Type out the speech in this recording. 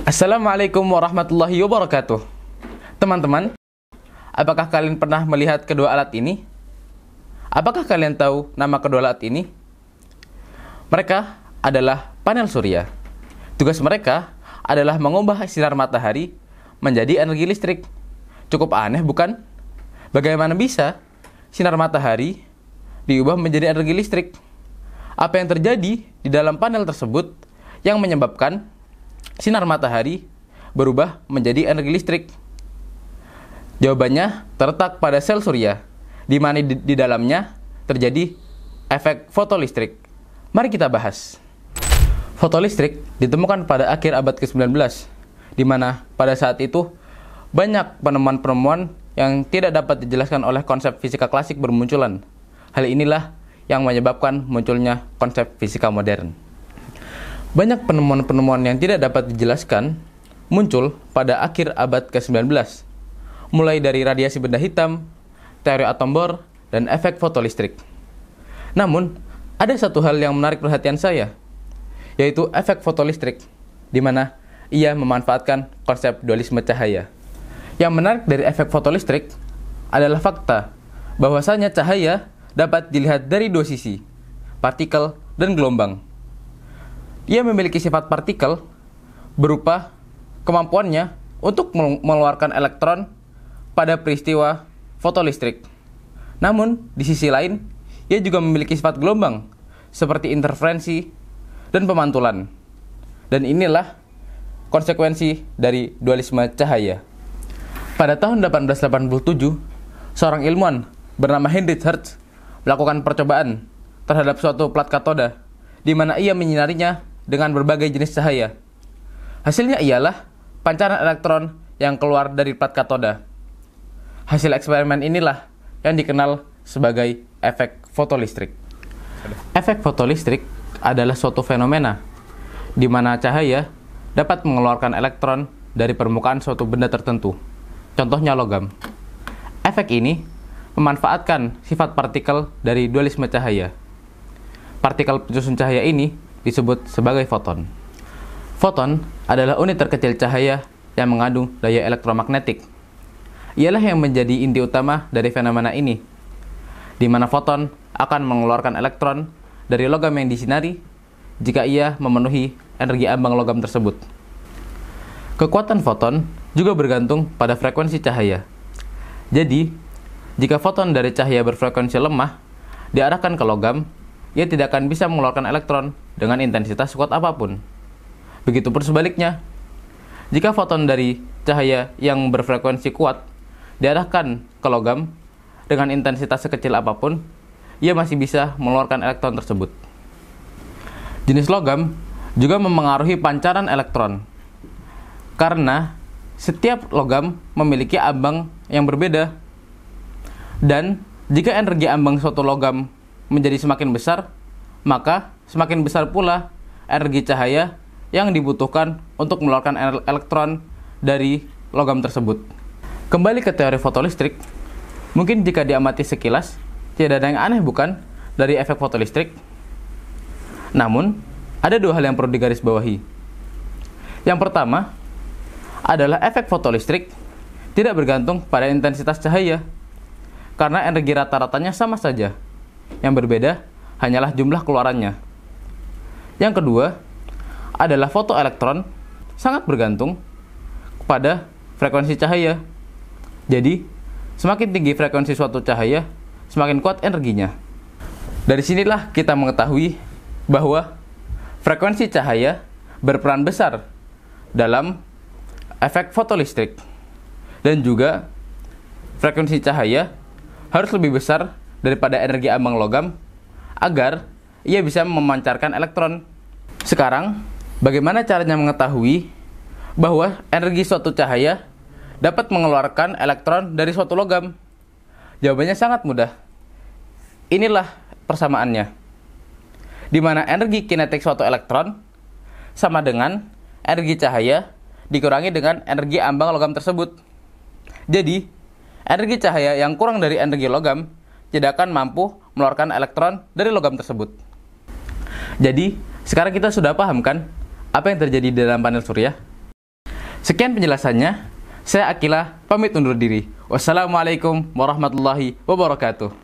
Assalamualaikum warahmatullahi wabarakatuh. Teman-teman, apakah kalian pernah melihat kedua alat ini? Apakah kalian tahu nama kedua alat ini? Mereka adalah panel surya. Tugas mereka adalah mengubah sinar matahari menjadi energi listrik. Cukup aneh, bukan? Bagaimana bisa sinar matahari diubah menjadi energi listrik? Apa yang terjadi di dalam panel tersebut yang menyebabkan sinar matahari berubah menjadi energi listrik? Jawabannya terletak pada sel surya, di mana di dalamnya terjadi efek fotolistrik. Mari kita bahas. Fotolistrik ditemukan pada akhir abad ke-19, di mana pada saat itu banyak penemuan-penemuan yang tidak dapat dijelaskan oleh konsep fisika klasik bermunculan. Hal inilah yang menyebabkan munculnya konsep fisika modern. Banyak penemuan-penemuan yang tidak dapat dijelaskan muncul pada akhir abad ke-19, mulai dari radiasi benda hitam, teori atom Bohr, dan efek fotolistrik. Namun, ada satu hal yang menarik perhatian saya, yaitu efek fotolistrik, di mana ia memanfaatkan konsep dualisme cahaya. Yang menarik dari efek fotolistrik adalah fakta bahwasanya cahaya dapat dilihat dari dua sisi, partikel dan gelombang. Ia memiliki sifat partikel berupa kemampuannya untuk mengeluarkan elektron pada peristiwa fotolistrik. Namun, di sisi lain, ia juga memiliki sifat gelombang seperti interferensi dan pemantulan. Dan inilah konsekuensi dari dualisme cahaya. Pada tahun 1887, seorang ilmuwan bernama Heinrich Hertz melakukan percobaan terhadap suatu plat katoda, di mana ia menyinarinya dengan berbagai jenis cahaya. Hasilnya ialah pancaran elektron yang keluar dari plat katoda. Hasil eksperimen inilah yang dikenal sebagai efek fotolistrik. Efek fotolistrik adalah suatu fenomena di mana cahaya dapat mengeluarkan elektron dari permukaan suatu benda tertentu, contohnya logam. Efek ini memanfaatkan sifat partikel dari dualisme cahaya. Partikel penyusun cahaya ini disebut sebagai foton. Foton adalah unit terkecil cahaya yang mengandung daya elektromagnetik. Ialah yang menjadi inti utama dari fenomena ini, di mana foton akan mengeluarkan elektron dari logam yang disinari jika ia memenuhi energi ambang logam tersebut. Kekuatan foton juga bergantung pada frekuensi cahaya. Jadi, jika foton dari cahaya berfrekuensi lemah diarahkan ke logam, ia tidak akan bisa mengeluarkan elektron dengan intensitas sekuat apapun. Begitupun sebaliknya, jika foton dari cahaya yang berfrekuensi kuat diarahkan ke logam dengan intensitas sekecil apapun, ia masih bisa mengeluarkan elektron tersebut. Jenis logam juga memengaruhi pancaran elektron, karena setiap logam memiliki ambang yang berbeda. Dan jika energi ambang suatu logam menjadi semakin besar, maka semakin besar pula energi cahaya yang dibutuhkan untuk mengeluarkan elektron dari logam tersebut. Kembali ke teori fotolistrik, mungkin jika diamati sekilas, tidak ada yang aneh, bukan, dari efek fotolistrik? Namun, ada dua hal yang perlu digarisbawahi. Yang pertama adalah efek fotolistrik tidak bergantung pada intensitas cahaya, karena energi rata-ratanya sama saja. Yang berbeda hanyalah jumlah keluarannya. Yang kedua adalah fotoelektron sangat bergantung kepada frekuensi cahaya. Jadi, semakin tinggi frekuensi suatu cahaya, semakin kuat energinya. Dari sinilah kita mengetahui bahwa frekuensi cahaya berperan besar dalam efek fotolistrik. Dan juga frekuensi cahaya harus lebih besar daripada energi ambang logam agar ia bisa memancarkan elektron. Sekarang, bagaimana caranya mengetahui bahwa energi suatu cahaya dapat mengeluarkan elektron dari suatu logam? Jawabannya sangat mudah. Inilah persamaannya, di mana energi kinetik suatu elektron sama dengan energi cahaya dikurangi dengan energi ambang logam tersebut. Jadi, energi cahaya yang kurang dari energi logam tidak akan mampu mengeluarkan elektron dari logam tersebut. Jadi, sekarang kita sudah paham kan apa yang terjadi di dalam panel surya? Sekian penjelasannya. Saya Akila, pamit undur diri. Wassalamualaikum warahmatullahi wabarakatuh.